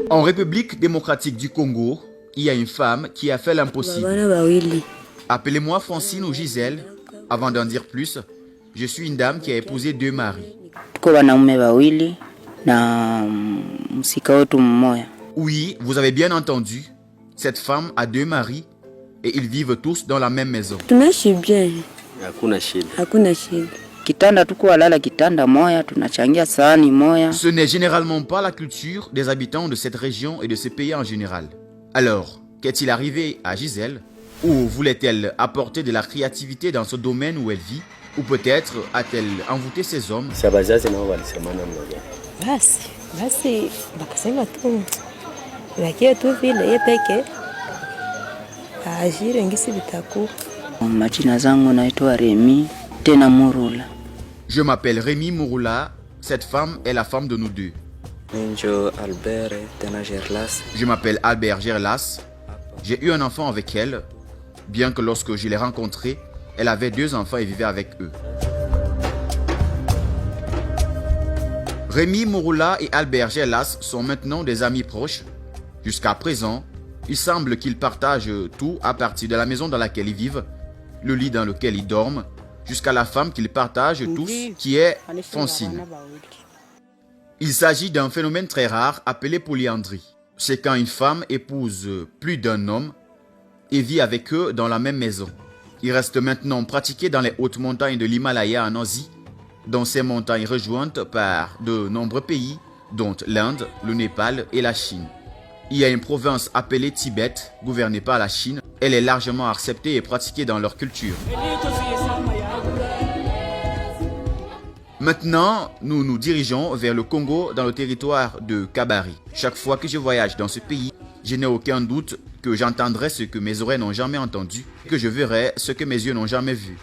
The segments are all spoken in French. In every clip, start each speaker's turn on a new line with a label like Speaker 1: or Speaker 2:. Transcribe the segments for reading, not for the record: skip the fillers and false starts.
Speaker 1: En République démocratique du Congo, il y a une femme qui a fait l'impossible. Appelez-moi Francine ou Gisèle. Avant d'en dire plus, je suis une dame qui a épousé 2 maris. Oui, vous avez bien entendu. Cette femme a 2 maris et ils vivent tous dans la même maison. Ce n'est généralement pas la culture des habitants de cette région et de ce pays en général. Alors, qu'est-il arrivé à Gisèle? Ou voulait-elle apporter de la créativité dans ce domaine où elle vit? Ou peut-être a-t-elle envoûté ses hommes? Je m'appelle Rémi Mouroula. Cette femme est la femme de nous 2. Je m'appelle Albert Gerlas. J'ai eu un enfant avec elle, bien que lorsque je l'ai rencontrée, elle avait 2 enfants et vivait avec eux. Rémi Mouroula et Albert Gerlas sont maintenant des amis proches. Jusqu'à présent, il semble qu'ils partagent tout à partir de la maison dans laquelle ils vivent, le lit dans lequel ils dorment, jusqu'à la femme qu'ils partagent tous, qui est Francine. Il s'agit d'un phénomène très rare appelé polyandrie. C'est quand une femme épouse plus d'un homme et vit avec eux dans la même maison. Il reste maintenant pratiqué dans les hautes montagnes de l'Himalaya en Asie, dans ces montagnes rejointes par de nombreux pays, dont l'Inde, le Népal et la Chine. Il y a une province appelée Tibet, gouvernée par la Chine. Elle est largement acceptée et pratiquée dans leur culture. Maintenant, nous nous dirigeons vers le Congo dans le territoire de Kabari. Chaque fois que je voyage dans ce pays, je n'ai aucun doute que j'entendrai ce que mes oreilles n'ont jamais entendu, que je verrai ce que mes yeux n'ont jamais vu.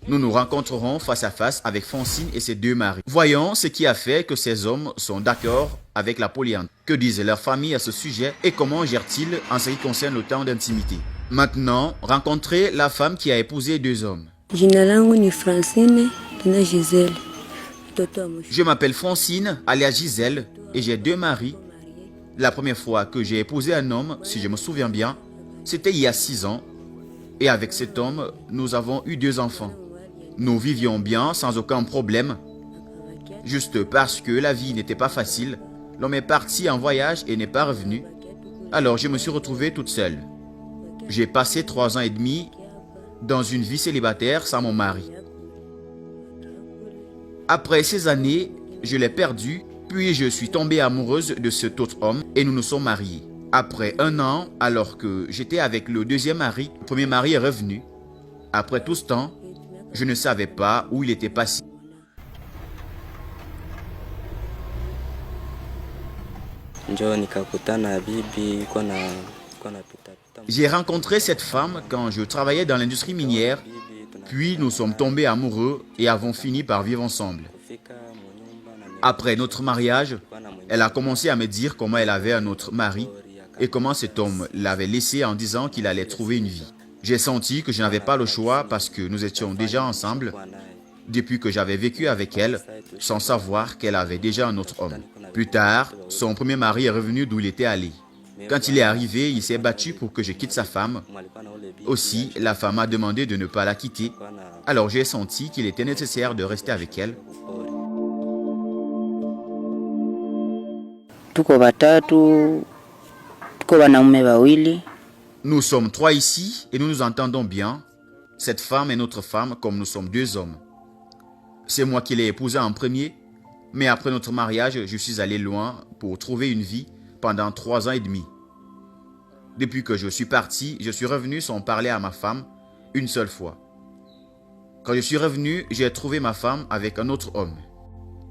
Speaker 1: Nous nous rencontrerons face à face avec Francine et ses 2 maris. Voyons ce qui a fait que ces hommes sont d'accord avec la polyandrie. Que disent leurs familles à ce sujet et comment gèrent-ils en ce qui concerne le temps d'intimité? Maintenant, rencontrez la femme qui a épousé 2 hommes. Je m'appelle Francine, alias Gisèle, et j'ai 2 maris. La première fois que j'ai épousé un homme, si je me souviens bien, c'était il y a 6 ans. Et avec cet homme, nous avons eu 2 enfants. Nous vivions bien, sans aucun problème. Juste parce que la vie n'était pas facile, l'homme est parti en voyage et n'est pas revenu. Alors je me suis retrouvée toute seule. J'ai passé 3 ans et demi dans une vie célibataire sans mon mari. Après ces années, je l'ai perdu, puis je suis tombée amoureuse de cet autre homme et nous nous sommes mariés. Après 1 an, alors que j'étais avec le 2e mari, le premier mari est revenu. Après tout ce temps, je ne savais pas où il était passé. J'ai rencontré cette femme quand je travaillais dans l'industrie minière, puis nous sommes tombés amoureux et avons fini par vivre ensemble. Après notre mariage, elle a commencé à me dire comment elle avait un autre mari et comment cet homme l'avait laissé en disant qu'il allait trouver une vie. J'ai senti que je n'avais pas le choix parce que nous étions déjà ensemble depuis que j'avais vécu avec elle sans savoir qu'elle avait déjà un autre homme. Plus tard, son premier mari est revenu d'où il était allé. Quand il est arrivé, il s'est battu pour que je quitte sa femme. Aussi, la femme a demandé de ne pas la quitter. Alors j'ai senti qu'il était nécessaire de rester avec elle. Nous sommes 3 ici et nous nous entendons bien. Cette femme est notre femme comme nous sommes 2 hommes. C'est moi qui l'ai épousée en premier, mais après notre mariage, je suis allé loin pour trouver une vie pendant 3 ans et demi. Depuis que je suis parti, je suis revenu sans parler à ma femme une seule fois. Quand je suis revenu, j'ai trouvé ma femme avec un autre homme.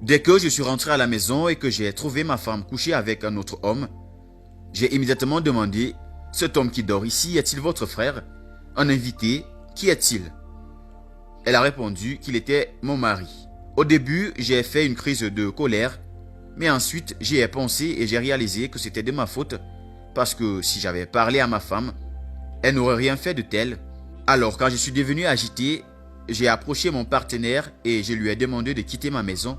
Speaker 1: Dès que je suis rentré à la maison et que j'ai trouvé ma femme couchée avec un autre homme, j'ai immédiatement demandé: cet homme qui dort ici, est-il votre frère? Un invité, qui est-il? Elle a répondu qu'il était mon mari. Au début, j'ai fait une crise de colère, mais ensuite j'y ai pensé et j'ai réalisé que c'était de ma faute, parce que si j'avais parlé à ma femme, elle n'aurait rien fait de tel. Alors quand je suis devenu agité, j'ai approché mon partenaire et je lui ai demandé de quitter ma maison,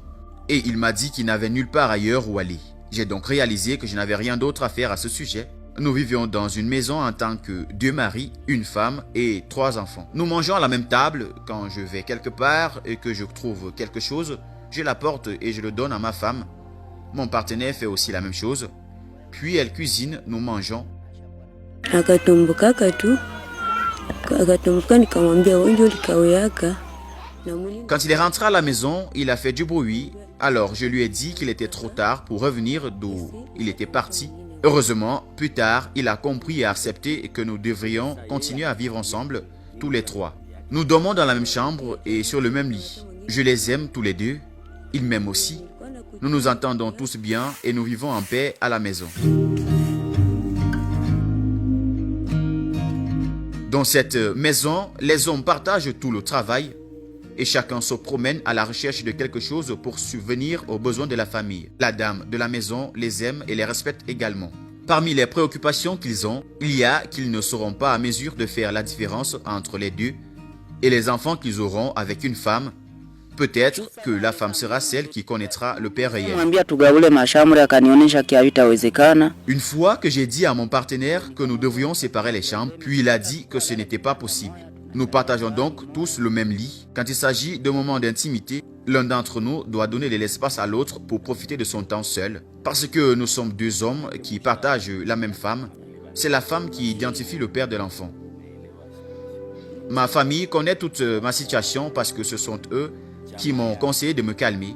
Speaker 1: et il m'a dit qu'il n'avait nulle part ailleurs où aller. J'ai donc réalisé que je n'avais rien d'autre à faire à ce sujet. Nous vivions dans une maison en tant que 2 maris, une femme et 3 enfants. Nous mangeons à la même table. Quand je vais quelque part et que je trouve quelque chose, je l'apporte et je le donne à ma femme. Mon partenaire fait aussi la même chose. Puis elle cuisine, nous mangeons. Quand il est rentré à la maison, il a fait du bruit. Alors je lui ai dit qu'il était trop tard pour revenir d'où il était parti. Heureusement, plus tard, il a compris et accepté que nous devrions continuer à vivre ensemble, tous les 3. Nous dormons dans la même chambre et sur le même lit. Je les aime tous les 2. Ils m'aiment aussi. Nous nous entendons tous bien et nous vivons en paix à la maison. Dans cette maison, les hommes partagent tout le travail et chacun se promène à la recherche de quelque chose pour subvenir aux besoins de la famille. La dame de la maison les aime et les respecte également. Parmi les préoccupations qu'ils ont, il y a qu'ils ne seront pas à mesure de faire la différence entre les 2 et les enfants qu'ils auront avec une femme. Peut-être que la femme sera celle qui connaîtra le père réel. Une fois que j'ai dit à mon partenaire que nous devions séparer les chambres, puis il a dit que ce n'était pas possible. Nous partageons donc tous le même lit. Quand il s'agit de moments d'intimité, l'un d'entre nous doit donner de l'espace à l'autre pour profiter de son temps seul. Parce que nous sommes 2 hommes qui partagent la même femme, c'est la femme qui identifie le père de l'enfant. Ma famille connaît toute ma situation parce que ce sont eux qui m'ont conseillé de me calmer.